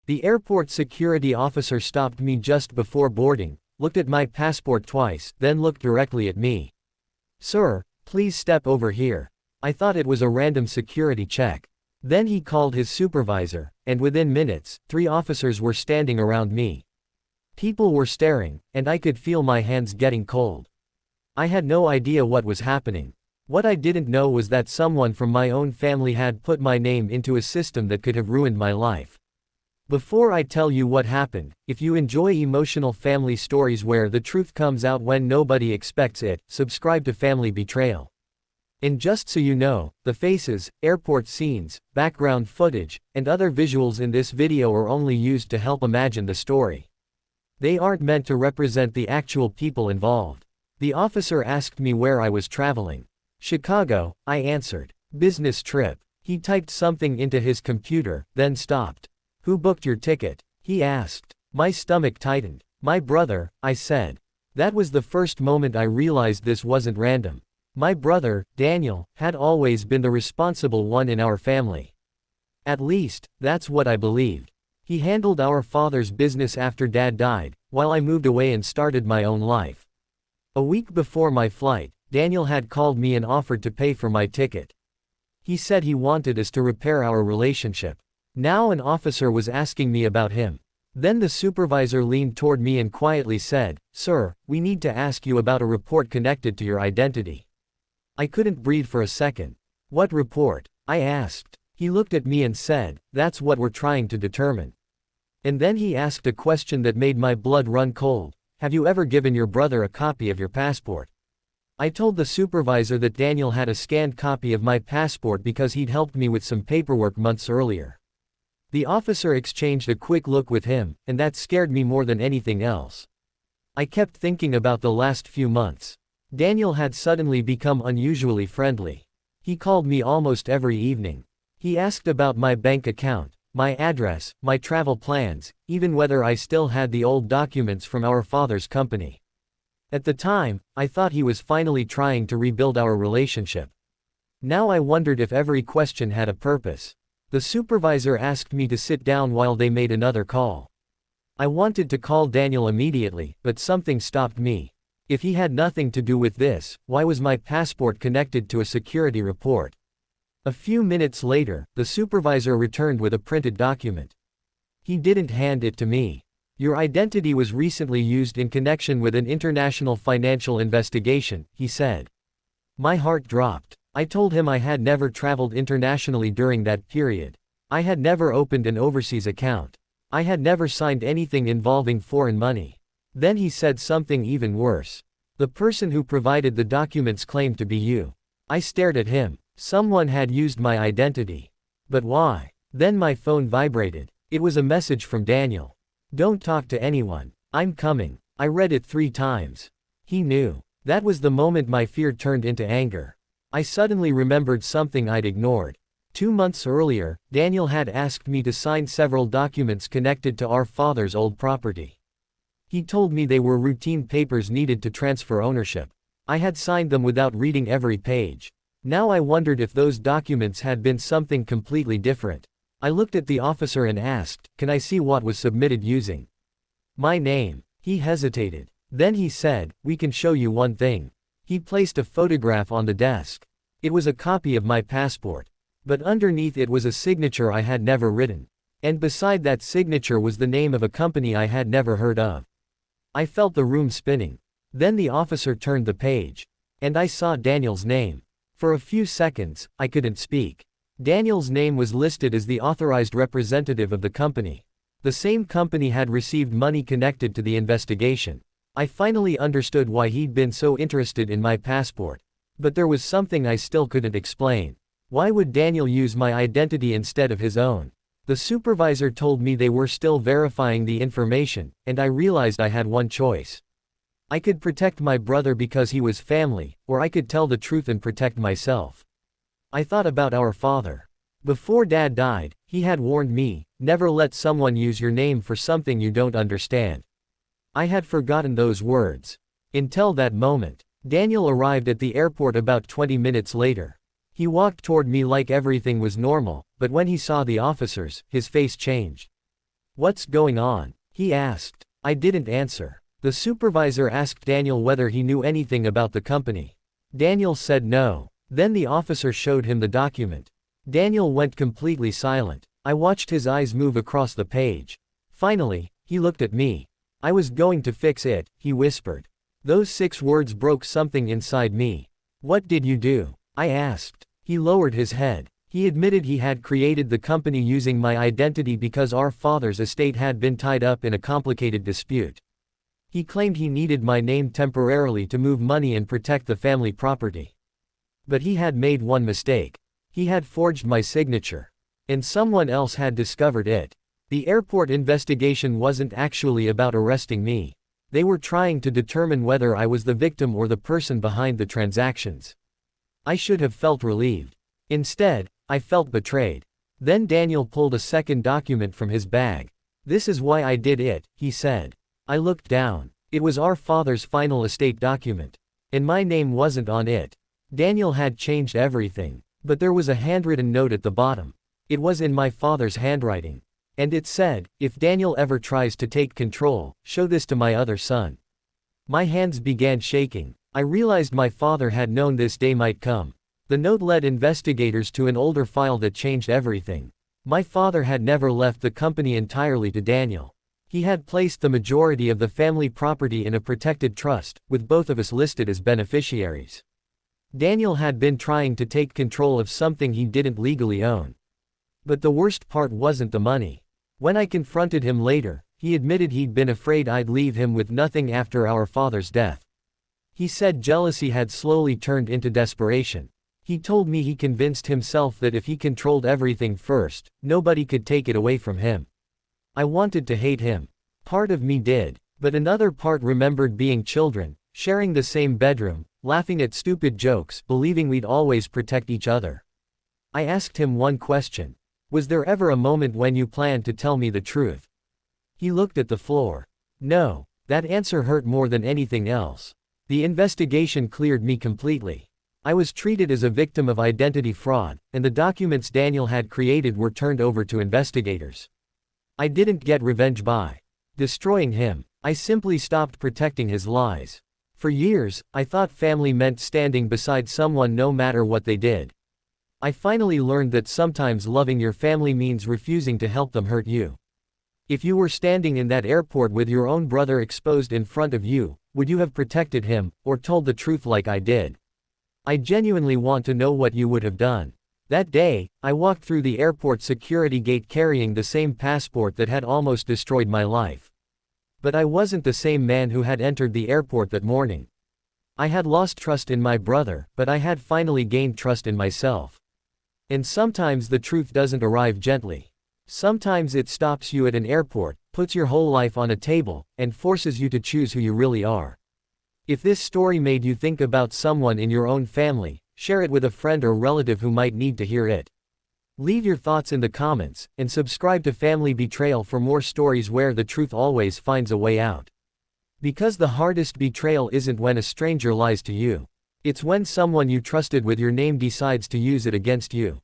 The airport security officer stopped me just before boarding, looked at my passport twice, then looked directly at me. "Sir, please step over here." I thought it was a random security check. Then he called his supervisor, and within minutes, 3 officers were standing around me. People were staring, and I could feel my hands getting cold. I had no idea what was happening. What I didn't know was that someone from my own family had put my name into a system that could have ruined my life. Before I tell you what happened, if you enjoy emotional family stories where the truth comes out when nobody expects it, subscribe to Family Betrayal. And just so you know, the faces, airport scenes, background footage, and other visuals in this video are only used to help imagine the story. They aren't meant to represent the actual people involved. The officer asked me where I was traveling. "Chicago," I answered. "Business trip." He typed something into his computer, then stopped. "Who booked your ticket?" he asked. My stomach tightened. "My brother," I said. That was the first moment I realized this wasn't random. My brother, Daniel, had always been the responsible one in our family. At least, that's what I believed. He handled our father's business after Dad died, while I moved away and started my own life. A week before my flight, Daniel had called me and offered to pay for my ticket. He said he wanted us to repair our relationship. Now an officer was asking me about him. Then the supervisor leaned toward me and quietly said, "Sir, we need to ask you about a report connected to your identity." I couldn't breathe for a second. "What report?" I asked. He looked at me and said, "That's what we're trying to determine." And then he asked a question that made my blood run cold. "Have you ever given your brother a copy of your passport?" I told the supervisor that Daniel had a scanned copy of my passport because he'd helped me with some paperwork months earlier. The officer exchanged a quick look with him, and that scared me more than anything else. I kept thinking about the last few months. Daniel had suddenly become unusually friendly. He called me almost every evening. He asked about my bank account, my address, my travel plans, even whether I still had the old documents from our father's company. At the time, I thought he was finally trying to rebuild our relationship. Now I wondered if every question had a purpose. The supervisor asked me to sit down while they made another call. I wanted to call Daniel immediately, but something stopped me. If he had nothing to do with this, why was my passport connected to a security report? A few minutes later, the supervisor returned with a printed document. He didn't hand it to me. "Your identity was recently used in connection with an international financial investigation," he said. My heart dropped. I told him I had never traveled internationally during that period. I had never opened an overseas account. I had never signed anything involving foreign money. Then he said something even worse. "The person who provided the documents claimed to be you." I stared at him. Someone had used my identity. But why? Then my phone vibrated. It was a message from Daniel. "Don't talk to anyone. I'm coming." I read it 3 times. He knew. That was the moment my fear turned into anger. I suddenly remembered something I'd ignored. 2 months earlier, Daniel had asked me to sign several documents connected to our father's old property. He told me they were routine papers needed to transfer ownership. I had signed them without reading every page. Now I wondered if those documents had been something completely different. I looked at the officer and asked, "Can I see what was submitted using my name?" He hesitated. Then he said, "We can show you one thing." He placed a photograph on the desk. It was a copy of my passport. But underneath it was a signature I had never written. And beside that signature was the name of a company I had never heard of. I felt the room spinning. Then the officer turned the page. And I saw Daniel's name. For a few seconds, I couldn't speak. Daniel's name was listed as the authorized representative of the company. The same company had received money connected to the investigation. I finally understood why he'd been so interested in my passport. But there was something I still couldn't explain. Why would Daniel use my identity instead of his own? The supervisor told me they were still verifying the information, and I realized I had one choice. I could protect my brother because he was family, or I could tell the truth and protect myself. I thought about our father. Before Dad died, he had warned me, "Never let someone use your name for something you don't understand." I had forgotten those words. Until that moment. Daniel arrived at the airport about 20 minutes later. He walked toward me like everything was normal, but when he saw the officers, his face changed. What's going on? He asked. I didn't answer. The supervisor asked Daniel whether he knew anything about the company. Daniel said no. Then the officer showed him the document. Daniel went completely silent. I watched his eyes move across the page. Finally, he looked at me. I was going to fix it, he whispered. Those 6 words broke something inside me. What did you do? I asked. He lowered his head. He admitted he had created the company using my identity because our father's estate had been tied up in a complicated dispute. He claimed he needed my name temporarily to move money and protect the family property. But he had made one mistake. He had forged my signature. And someone else had discovered it. The airport investigation wasn't actually about arresting me. They were trying to determine whether I was the victim or the person behind the transactions. I should have felt relieved. Instead, I felt betrayed. Then Daniel pulled a second document from his bag. This is why I did it, he said. I looked down. It was our father's final estate document. And my name wasn't on it. Daniel had changed everything. But there was a handwritten note at the bottom. It was in my father's handwriting. And it said, if Daniel ever tries to take control, show this to my other son. My hands began shaking. I realized my father had known this day might come. The note led investigators to an older file that changed everything. My father had never left the company entirely to Daniel. He had placed the majority of the family property in a protected trust, with both of us listed as beneficiaries. Daniel had been trying to take control of something he didn't legally own. But the worst part wasn't the money. When I confronted him later, he admitted he'd been afraid I'd leave him with nothing after our father's death. He said jealousy had slowly turned into desperation. He told me he convinced himself that if he controlled everything first, nobody could take it away from him. I wanted to hate him. Part of me did. But another part remembered being children, sharing the same bedroom, laughing at stupid jokes, believing we'd always protect each other. I asked him one question. Was there ever a moment when you planned to tell me the truth? He looked at the floor. No. That answer hurt more than anything else. The investigation cleared me completely. I was treated as a victim of identity fraud, and the documents Daniel had created were turned over to investigators. I didn't get revenge by destroying him. I simply stopped protecting his lies. For years, I thought family meant standing beside someone no matter what they did. I finally learned that sometimes loving your family means refusing to help them hurt you. If you were standing in that airport with your own brother exposed in front of you, would you have protected him, or told the truth like I did? I genuinely want to know what you would have done. That day, I walked through the airport security gate carrying the same passport that had almost destroyed my life. But I wasn't the same man who had entered the airport that morning. I had lost trust in my brother, but I had finally gained trust in myself. And sometimes the truth doesn't arrive gently. Sometimes it stops you at an airport, puts your whole life on a table, and forces you to choose who you really are. If this story made you think about someone in your own family, share it with a friend or relative who might need to hear it. Leave your thoughts in the comments, and subscribe to Family Betrayal for more stories where the truth always finds a way out. Because the hardest betrayal isn't when a stranger lies to you. It's when someone you trusted with your name decides to use it against you.